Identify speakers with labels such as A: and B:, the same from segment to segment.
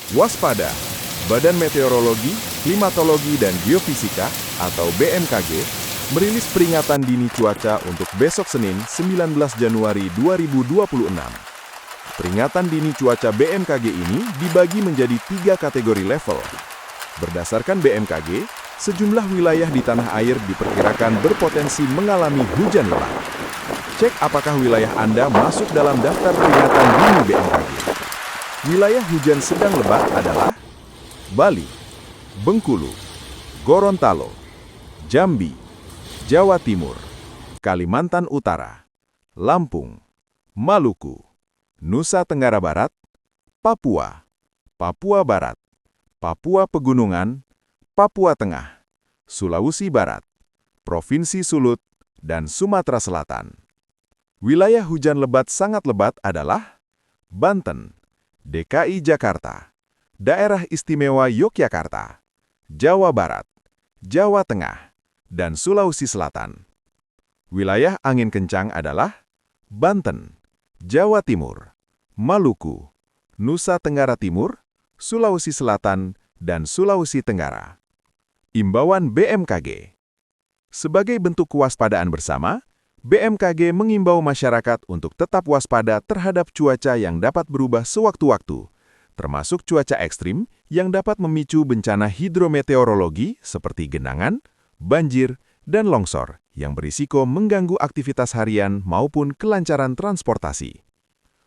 A: Waspada! Badan Meteorologi, Klimatologi, dan Geofisika atau BMKG merilis peringatan dini cuaca untuk besok Senin 19 Januari 2026. Peringatan dini cuaca BMKG ini dibagi menjadi 3 kategori level. Berdasarkan BMKG, sejumlah wilayah di tanah air diperkirakan berpotensi mengalami hujan lebat. Cek apakah wilayah Anda masuk dalam daftar peringatan dini BMKG. Wilayah hujan sedang lebat adalah Bali, Bengkulu, Gorontalo, Jambi, Jawa Timur, Kalimantan Utara, Lampung, Maluku, Nusa Tenggara Barat, Papua, Papua Barat, Papua Pegunungan, Papua Tengah, Sulawesi Barat, Provinsi Sulut, dan Sumatera Selatan. Wilayah hujan lebat sangat lebat adalah Banten, DKI Jakarta, Daerah Istimewa Yogyakarta, Jawa Barat, Jawa Tengah, dan Sulawesi Selatan. Wilayah angin kencang adalah Banten, Jawa Timur, Maluku, Nusa Tenggara Timur, Sulawesi Selatan, dan Sulawesi Tenggara. Imbauan BMKG. Sebagai bentuk kewaspadaan bersama, BMKG mengimbau masyarakat untuk tetap waspada terhadap cuaca yang dapat berubah sewaktu-waktu, termasuk cuaca ekstrim yang dapat memicu bencana hidrometeorologi seperti genangan, banjir, dan longsor yang berisiko mengganggu aktivitas harian maupun kelancaran transportasi.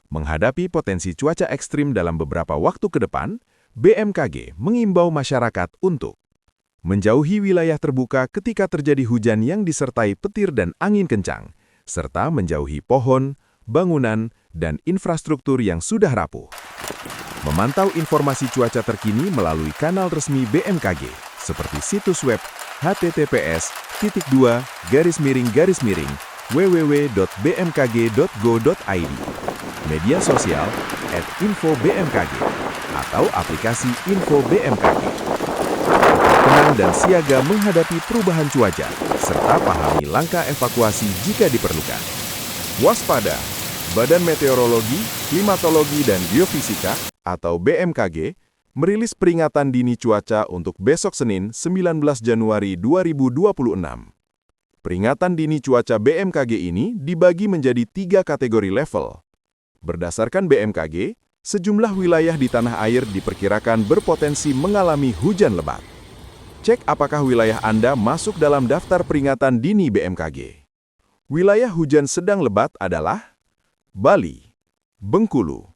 A: Menghadapi potensi cuaca ekstrim dalam beberapa waktu ke depan, BMKG mengimbau masyarakat untuk menjauhi wilayah terbuka ketika terjadi hujan yang disertai petir dan angin kencang, serta menjauhi pohon, bangunan, dan infrastruktur yang sudah rapuh. Memantau informasi cuaca terkini melalui kanal resmi BMKG, seperti situs web https://www.bmkg.go.id, media sosial @info-bmkg, atau aplikasi Info BMKG. Tenang dan siaga menghadapi perubahan cuaca, serta pahami langkah evakuasi jika diperlukan. Waspada! Badan Meteorologi, Klimatologi, dan Geofisika atau BMKG merilis peringatan dini cuaca untuk besok Senin 19 Januari 2026. Peringatan dini cuaca BMKG ini dibagi menjadi 3 kategori level. Berdasarkan BMKG, sejumlah wilayah di tanah air diperkirakan berpotensi mengalami hujan lebat. Cek apakah wilayah Anda masuk dalam daftar peringatan dini BMKG. Wilayah hujan sedang lebat adalah Bali, Bengkulu,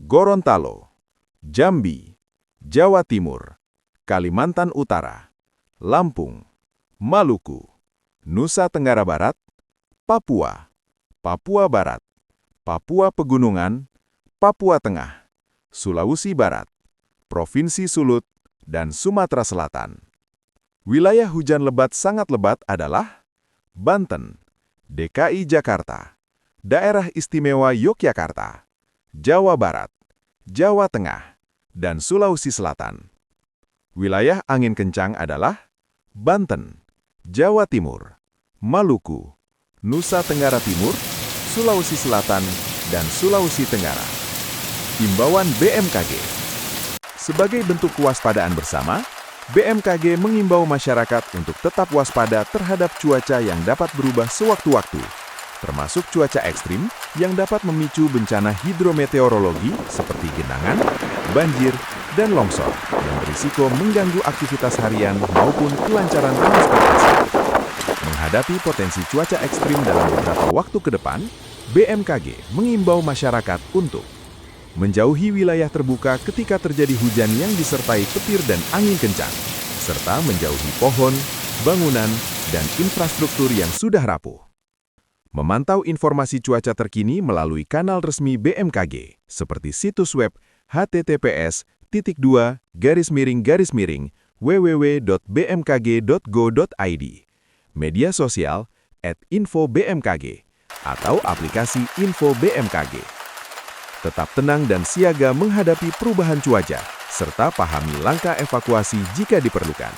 A: Gorontalo, Jambi, Jawa Timur, Kalimantan Utara, Lampung, Maluku, Nusa Tenggara Barat, Papua, Papua Barat, Papua Pegunungan, Papua Tengah, Sulawesi Barat, Provinsi Sulut, dan Sumatera Selatan. Wilayah hujan lebat sangat lebat adalah Banten, DKI Jakarta, Daerah Istimewa Yogyakarta, Jawa Barat, Jawa Tengah, dan Sulawesi Selatan. Wilayah angin kencang adalah Banten, Jawa Timur, Maluku, Nusa Tenggara Timur, Sulawesi Selatan, dan Sulawesi Tenggara. Imbauan BMKG. Sebagai bentuk kewaspadaan bersama, BMKG mengimbau masyarakat untuk tetap waspada terhadap cuaca yang dapat berubah sewaktu-waktu, termasuk cuaca ekstrim yang dapat memicu bencana hidrometeorologi seperti genangan, banjir, dan longsor yang berisiko mengganggu aktivitas harian maupun kelancaran transportasi. Menghadapi potensi cuaca ekstrim dalam beberapa waktu ke depan, BMKG mengimbau masyarakat untuk menjauhi wilayah terbuka ketika terjadi hujan yang disertai petir dan angin kencang, serta menjauhi pohon, bangunan, dan infrastruktur yang sudah rapuh. Memantau informasi cuaca terkini melalui kanal resmi BMKG, seperti situs web https://www.bmkg.go.id, media sosial @info-bmkg, atau aplikasi Info BMKG. Tetap tenang dan siaga menghadapi perubahan cuaca, serta pahami langkah evakuasi jika diperlukan.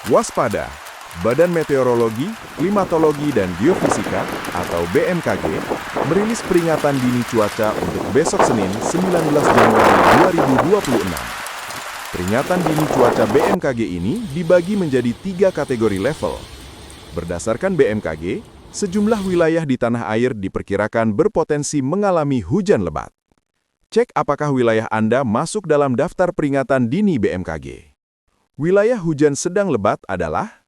A: Waspada! Badan Meteorologi, Klimatologi, dan Geofisika atau BMKG merilis peringatan dini cuaca untuk besok Senin 19 Januari 2026. Peringatan dini cuaca BMKG ini dibagi menjadi 3 kategori level. Berdasarkan BMKG, sejumlah wilayah di tanah air diperkirakan berpotensi mengalami hujan lebat. Cek apakah wilayah Anda masuk dalam daftar peringatan dini BMKG. Wilayah hujan sedang lebat adalah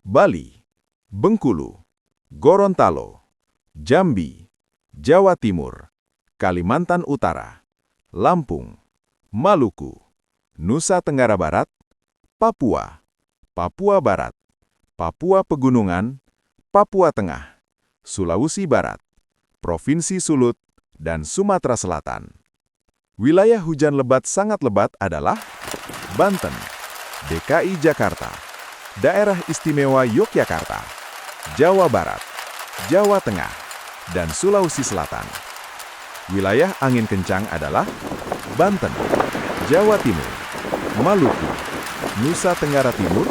A: Bali, Bengkulu, Gorontalo, Jambi, Jawa Timur, Kalimantan Utara, Lampung, Maluku, Nusa Tenggara Barat, Papua, Papua Barat, Papua Pegunungan, Papua Tengah, Sulawesi Barat, Provinsi Sulut, dan Sumatera Selatan. Wilayah hujan lebat sangat lebat adalah Banten, DKI Jakarta, Daerah Istimewa Yogyakarta, Jawa Barat, Jawa Tengah, dan Sulawesi Selatan. Wilayah angin kencang adalah Banten, Jawa Timur, Maluku, Nusa Tenggara Timur,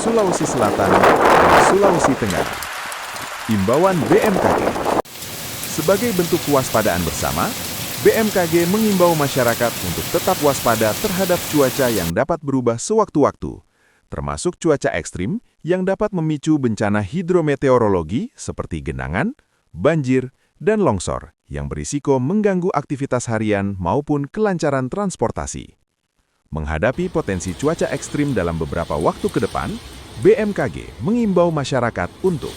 A: Sulawesi Selatan, dan Sulawesi Tenggara. Imbauan BMKG. Sebagai bentuk kewaspadaan bersama, BMKG mengimbau masyarakat untuk tetap waspada terhadap cuaca yang dapat berubah sewaktu-waktu, termasuk cuaca ekstrim yang dapat memicu bencana hidrometeorologi seperti genangan, banjir, dan longsor yang berisiko mengganggu aktivitas harian maupun kelancaran transportasi. Menghadapi potensi cuaca ekstrim dalam beberapa waktu ke depan, BMKG mengimbau masyarakat untuk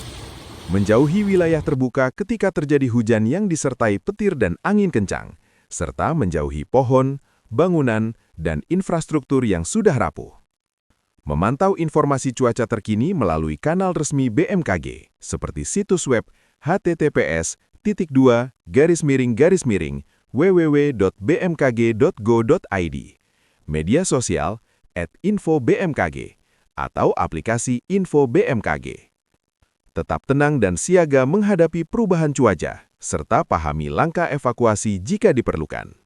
A: menjauhi wilayah terbuka ketika terjadi hujan yang disertai petir dan angin kencang, serta menjauhi pohon, bangunan, dan infrastruktur yang sudah rapuh. Memantau informasi cuaca terkini melalui kanal resmi BMKG, seperti situs web https://www.bmkg.go.id, media sosial @info-bmkg, atau aplikasi Info BMKG. Tetap tenang dan siaga menghadapi perubahan cuaca, serta pahami langkah evakuasi jika diperlukan.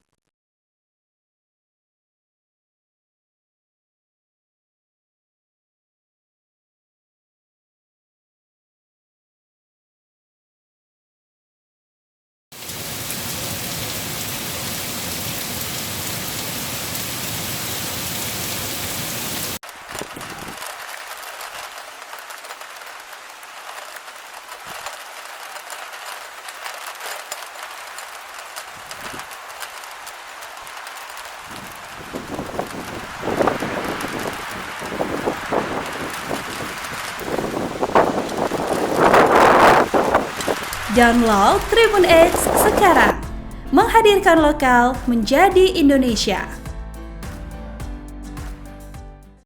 B: Download Tribun X sekarang, menghadirkan lokal menjadi Indonesia.